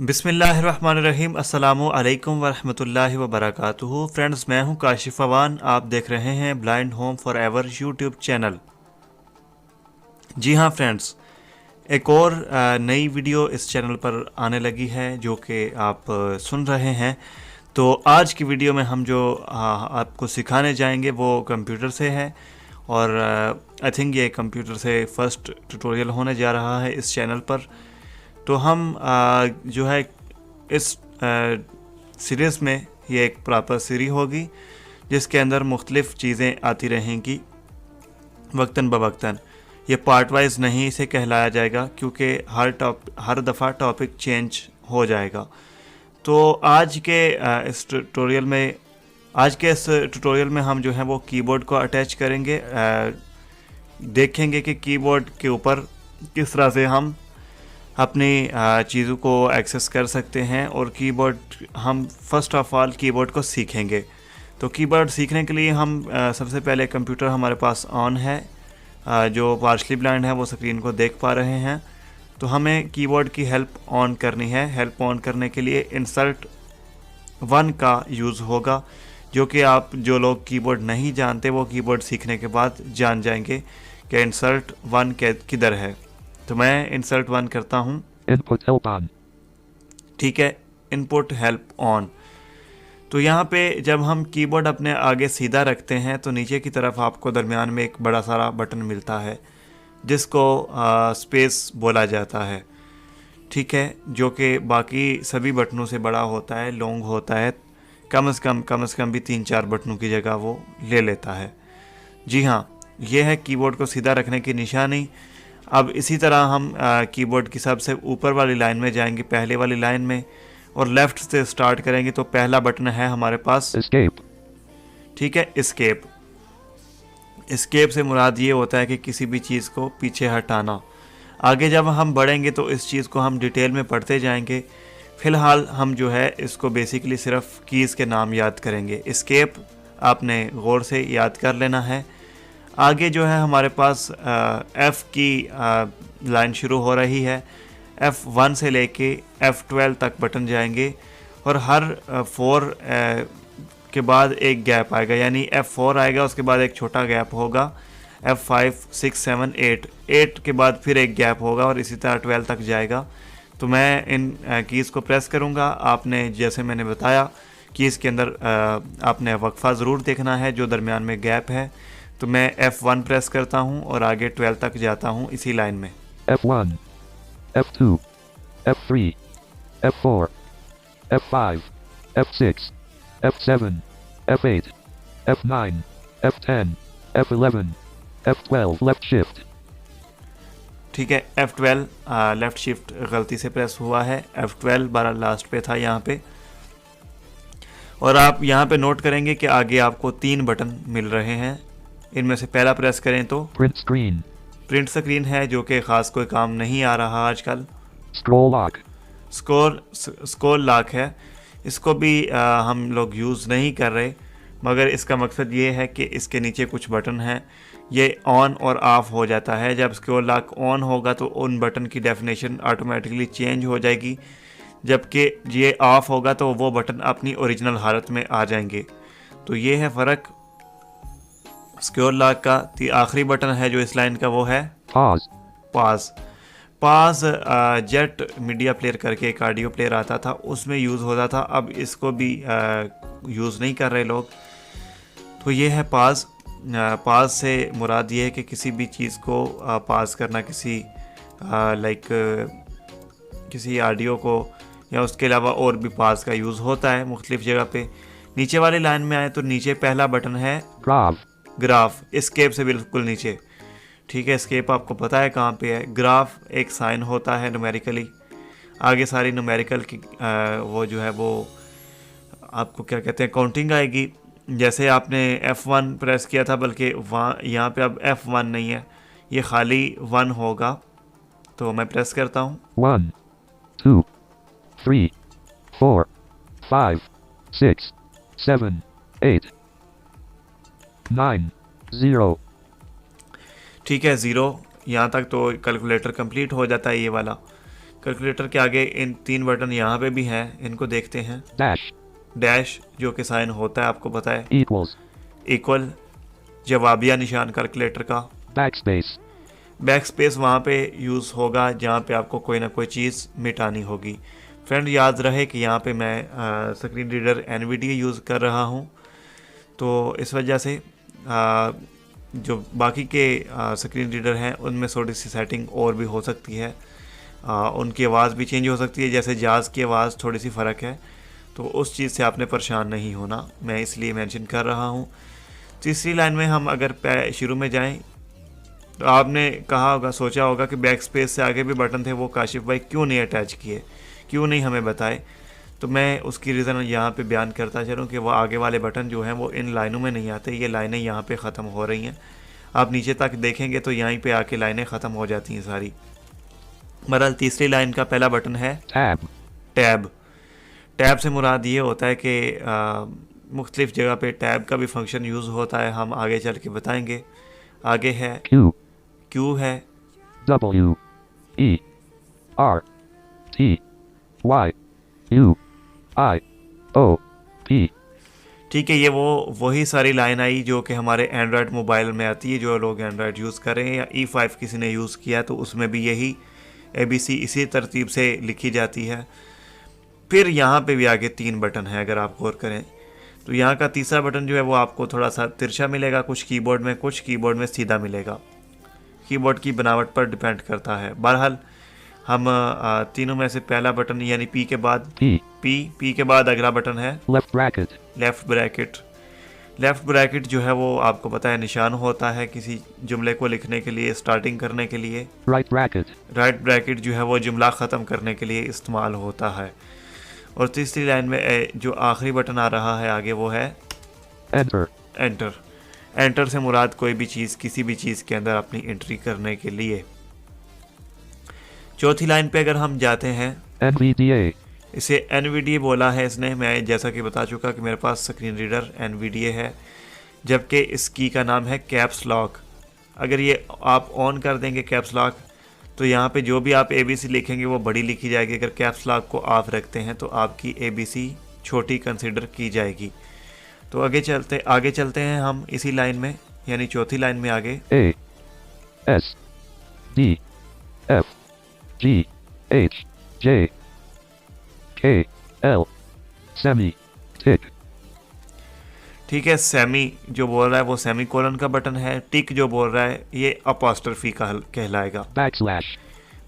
बिस्मिल्लाहिर्रहमानिर्रहीम। अस्सलामु अलैकुम वरहमतुल्लाहि वबरकातुहू। फ्रेंड्स, मैं हूं काशिफ अवान। आप देख रहे हैं blind home for ever YouTube channel. जी हां फ्रेंड्स, एक और नई वीडियो इस चैनल पर आने लगी है जो कि आप सुन रहे हैं। तो आज की वीडियो में हम जो आपको सिखाने जाएंगे वो कंप्यूटर से है, और आई थिंक ये कंप्यूटर से फर्स्ट ट्यूटोरियल होने जा रहा है इस चैनल पर। तो हम जो है इस सीरीज़ में ये एक प्रॉपर सीरीज होगी जिसके अंदर मुख्तलिफ़ चीज़ें आती रहेंगी वक्तन बवक्तन। ये पार्ट वाइज नहीं इसे कहलाया जाएगा क्योंकि हर दफ़ा टॉपिक चेंज हो जाएगा। तो इस ट्यूटोरियल में हम जो है वो कीबोर्ड को अटैच करेंगे। देखेंगे कि कीबोर्ड के ऊपर किस तरह से हम अपनी चीज़ों को एक्सेस कर सकते हैं, और हम फर्स्ट ऑफ ऑल कीबोर्ड को सीखेंगे। तो कीबोर्ड सीखने के लिए हम सबसे पहले कंप्यूटर हमारे पास ऑन है, जो पार्शली ब्लाइंड है वो स्क्रीन को देख पा रहे हैं। तो हमें कीबोर्ड की हेल्प ऑन करनी है। हेल्प ऑन करने के लिए इंसर्ट 1 का यूज़ होगा, जो कि आप जो लोग कीबोर्ड नहीं जानते वो कीबोर्ड सीखने के बाद जान जाएंगे कि इंसर्ट 1 किधर है। तो मैं इंसर्ट 1 करता हूँ। Input help on. ठीक है, इनपुट हेल्प ऑन। तो यहाँ पे जब हम कीबोर्ड अपने आगे सीधा रखते हैं तो नीचे की तरफ आपको दरमियान में एक बड़ा सारा बटन मिलता है जिसको स्पेस बोला जाता है। ठीक है, जो कि बाकी सभी बटनों से बड़ा होता है, लॉन्ग होता है। कम से कम भी 3-4 बटनों की जगह वो ले लेता है। जी हाँ, ये है कीबोर्ड को सीधा रखने की निशानी। अब इसी तरह हम कीबोर्ड की सबसे ऊपर वाली लाइन में जाएंगे, पहले वाली लाइन में, और लेफ़्ट से स्टार्ट करेंगे। तो पहला बटन है हमारे पास Escape. ठीक है, एस्केप। एस्केप से मुराद ये होता है कि किसी भी चीज़ को पीछे हटाना। आगे जब हम बढ़ेंगे तो इस चीज़ को हम डिटेल में पढ़ते जाएंगे। फ़िलहाल हम जो है इसको बेसिकली सिर्फ कीज़ के नाम याद करेंगे। एस्केप आपने गौर से याद कर लेना है। आगे जो है हमारे पास F की लाइन शुरू हो रही है। F1 से लेके F12 तक बटन जाएंगे, और हर 4 के बाद एक गैप आएगा, यानी F4 आएगा, उसके बाद एक छोटा गैप होगा। F5, 6, 7, 8 के बाद फिर एक गैप होगा, और इसी तरह 12 तक जाएगा। तो मैं इन कीज़ को प्रेस करूँगा। आपने जैसे मैंने बताया कीज़ के अंदर आपने वक्फा ज़रूर देखना है जो दरमियान में गैप है। तो मैं F1 प्रेस करता हूं और आगे 12 तक जाता हूं इसी लाइन में। F1, F2, F3, F4, F5, F6, F7, F8, F9, F10, F11, F12 left shift. ठीक है, F12 लेफ्ट शिफ्ट गलती से प्रेस हुआ है। F12 बारह लास्ट पे था यहाँ पे। और आप यहाँ पे नोट करेंगे कि आगे आपको 3 बटन मिल रहे हैं। इनमें से पहला प्रेस करें तो प्रिंट स्क्रीन। प्रिंट स्क्रीन है, जो कि ख़ास कोई काम नहीं आ रहा आजकल। Scroll lock. स्क्रॉल लॉक है, इसको भी हम लोग यूज़ नहीं कर रहे, मगर इसका मकसद ये है कि इसके नीचे कुछ बटन हैं, ये ऑन और ऑफ़ हो जाता है। जब स्क्रॉल लॉक ऑन होगा तो उन बटन की डेफिनेशन ऑटोमेटिकली चेंज हो जाएगी, जबकि ये ऑफ़ होगा तो वो बटन अपनी ओरिजिनल हालत में आ जाएंगे। तो ये है फ़र्क स्क्रॉल लॉक का। आखिरी बटन है जो इस लाइन का वो है पाज। जेट मीडिया प्लेयर करके एक ऑडियो प्लेयर आता था, उसमें यूज़ होता था। अब इसको भी यूज़ नहीं कर रहे लोग। तो ये है पाज। पाज से मुराद ये है कि किसी भी चीज़ को पाज करना, किसी ऑडियो को, या उसके अलावा और भी पाज का यूज़ होता है मुख्तलिफ जगह पे। नीचे वाली लाइन में आए तो नीचे पहला बटन है ग्राफ, एस्केप से बिल्कुल नीचे। ठीक है, एस्केप आपको पता है कहाँ पे है। ग्राफ एक साइन होता है न्यूमेरिकली, आगे सारी न्यूमेरिकल की वो जो है वो आपको क्या कहते हैं काउंटिंग आएगी। जैसे आपने F1 प्रेस किया था, बल्कि वहाँ यहाँ पे अब F1 नहीं है, ये खाली 1 होगा। तो मैं प्रेस करता हूँ 1, 2, 3, 4, 5, 6, 7, 8, 9, 0। ठीक है, 0 यहाँ तक तो कैलकुलेटर कंप्लीट हो जाता है ये वाला। कैलकुलेटर के आगे इन 3 बटन यहाँ पे भी हैं, इनको देखते हैं। Dash. डैश जो कि साइन होता है, आपको पता है। Equals. इक्वल जवाबिया निशान कैलकुलेटर का। Backspace. बैक स्पेस वहाँ पे यूज़ होगा जहाँ पे आपको कोई ना कोई चीज़ मिटानी होगी। फ्रेंड, याद रहे कि यहाँ पे मैं स्क्रीन रीडर NVDA यूज़ कर रहा हूँ, तो इस वजह से जो बाकी के स्क्रीन रीडर हैं उनमें थोड़ी सी सेटिंग और भी हो सकती है। उनकी आवाज़ भी चेंज हो सकती है, जैसे जाज़ की आवाज़ थोड़ी सी फ़र्क है, तो उस चीज़ से आपने परेशान नहीं होना, मैं इसलिए मेंशन कर रहा हूँ। तीसरी लाइन में हम अगर शुरू में जाएं तो आपने कहा होगा, सोचा होगा कि बैक स्पेस से आगे भी बटन थे, वो काशिफ भाई क्यों नहीं अटैच किए, क्यों नहीं हमें बताए। तो मैं उसकी रीज़न यहाँ पे बयान करता चलूँ कि वो आगे वाले बटन जो हैं वो इन लाइनों में नहीं आते, ये लाइनें यहाँ पे ख़त्म हो रही हैं। आप नीचे तक देखेंगे तो यहीं पे आके लाइनें ख़त्म हो जाती हैं सारी। बहरहाल तीसरी लाइन का पहला बटन है Tab. टैब। टैब से मुराद ये होता है कि मुख्तलिफ़ जगह पे टैब का भी फंक्शन यूज़ होता है, हम आगे चल के बताएंगे। आगे है Q. क्यू है, W. E. R. T. Y. U. I. O. P. ठीक है। ये वही सारी लाइन आई जो कि हमारे एंड्रॉयड मोबाइल में आती है, जो लोग एंड्रॉयड यूज़ कर रहे हैं या E5 किसी ने यूज़ किया तो उसमें भी यही ABC इसी तरतीब से लिखी जाती है। फिर यहाँ पे भी आगे 3 बटन हैं, अगर आप गौर करें तो यहाँ का तीसरा बटन जो है वो आपको थोड़ा सा तिरछा मिलेगा, कुछ कीबोर्ड में सीधा मिलेगा। कीबोर्ड की बनावट पर डिपेंड करता है। बहरहाल हम तीनों में से पहला बटन यानी P के बाद P. P के बाद अगला बटन है Left bracket. Left bracket. Left bracket जो है वो आपको पता है निशान होता है किसी जुमले को लिखने के लिए, स्टार्टिंग करने के लिए। Right bracket. राइट ब्रैकेट जो है वो जुमला ख़त्म करने के लिए इस्तेमाल होता है। और तीसरी लाइन में जो आखिरी बटन आ रहा है आगे वो है Enter. एंटर। एंटर से मुराद कोई भी चीज़, किसी भी चीज़ के अंदर अपनी एंट्री करने के लिए। चौथी लाइन पे अगर हम जाते हैं, NVDA. इसे NVDA बोला है इसने। मैं जैसा कि बता चुका कि मेरे पास स्क्रीन रीडर NVDA है, जबकि इस की का नाम है कैप्स लॉक। अगर ये आप ऑन कर देंगे कैप्स लॉक तो यहाँ पे जो भी आप ABC लिखेंगे वो बड़ी लिखी जाएगी। अगर कैप्स लॉक को ऑफ रखते हैं तो आपकी ABC छोटी कंसिडर की जाएगी। तो आगे चलते हैं हम इसी लाइन में, यानी चौथी लाइन में आगे A. S. D. F. G. H. J. K. L. Semi. Tick. ठीक है। सेमी जो बोल रहा है वो सेमी कोलन का बटन है। टिक जो बोल रहा है ये अपॉस्ट्रोफी का कहलाएगा। Backslash.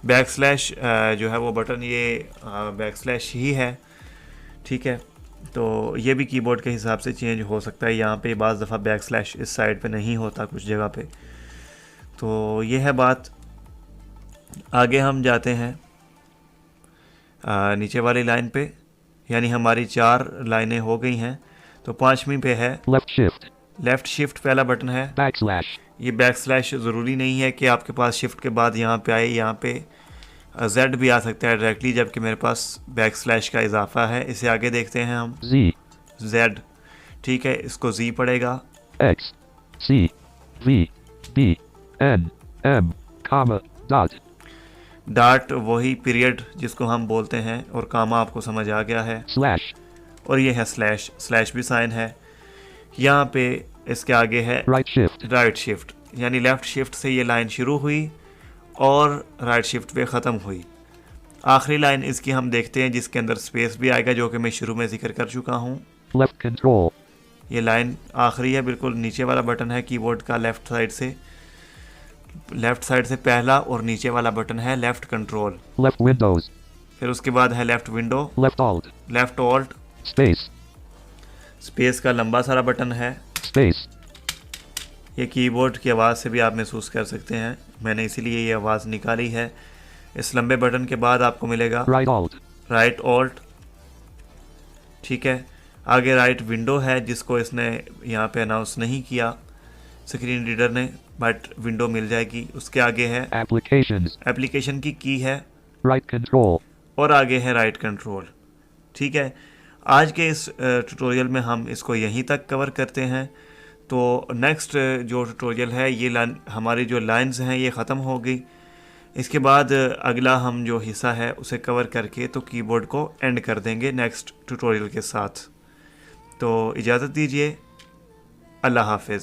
बैकस्लैश जो है वो बटन ये बैकस्लैश ही है। ठीक है, तो ये भी कीबोर्ड के हिसाब से चेंज हो सकता है। यहाँ पे बाज़ दफ़ा बैकस्लैश इस साइड पे नहीं होता, कुछ जगह पे। तो ये है बात। आगे हम जाते हैं नीचे वाली लाइन पे, यानी हमारी 4 लाइनें हो गई हैं। तो 5वीं पे है Left shift. लेफ़्ट शिफ्ट पहला बटन है। Backslash. ये बैकस्लैश ज़रूरी नहीं है कि आपके पास शिफ्ट के बाद यहाँ पे आए, यहाँ पे Z भी आ सकता है डायरेक्टली, जबकि मेरे पास बैकस्लैश का इजाफा है। इसे आगे देखते हैं हम। Z. Z, ठीक है, इसको Z पड़ेगा। X. C. V. B. N. M. Comma. Dot. Dot वही पीरियड जिसको हम बोलते हैं, और कामा आपको समझ आ गया है। Slash. और ये है स्लैश। स्लैश भी साइन है। यहाँ पे इसके आगे है Right shift. राइट शिफ्ट, यानी लेफ़्ट शिफ्ट से ये लाइन शुरू हुई और राइट शिफ्ट पे ख़त्म हुई। आखिरी लाइन इसकी हम देखते हैं जिसके अंदर स्पेस भी आएगा, जो कि मैं शुरू में जिक्र कर चुका हूँ। Left control. ये लाइन आखिरी है, बिल्कुल नीचे वाला बटन है कीबोर्ड का। लेफ़्ट साइड से पहला और नीचे वाला बटन है लेफ़्ट कंट्रोल। Left windows. फिर उसके बाद है left window, Left alt. Left alt. Space. Space का लंबा सारा बटन है। Space. ये कीबोर्ड की आवाज़ से भी आप महसूस कर सकते हैं, मैंने इसीलिए ये आवाज़ निकाली है। इस लंबे बटन के बाद आपको मिलेगा Right alt. Right alt. ठीक है, आगे राइट विंडो है जिसको इसने यहाँ पे अनाउंस नहीं किया स्क्रीन रीडर ने, बट विंडो मिल जाएगी। उसके आगे है Applications. एप्लीकेशन की है, Right control. और आगे है राइट कंट्रोल। ठीक है, आज के इस ट्यूटोरियल में हम इसको यहीं तक कवर करते हैं। तो नेक्स्ट जो ट्यूटोरियल है ये हमारी जो लाइंस हैं ये ख़त्म हो गई। इसके बाद अगला हम जो हिस्सा है उसे कवर करके तो कीबोर्ड को एंड कर देंगे नेक्स्ट ट्यूटोरियल के साथ। तो इजाज़त दीजिए, अल्लाह हाफिज़।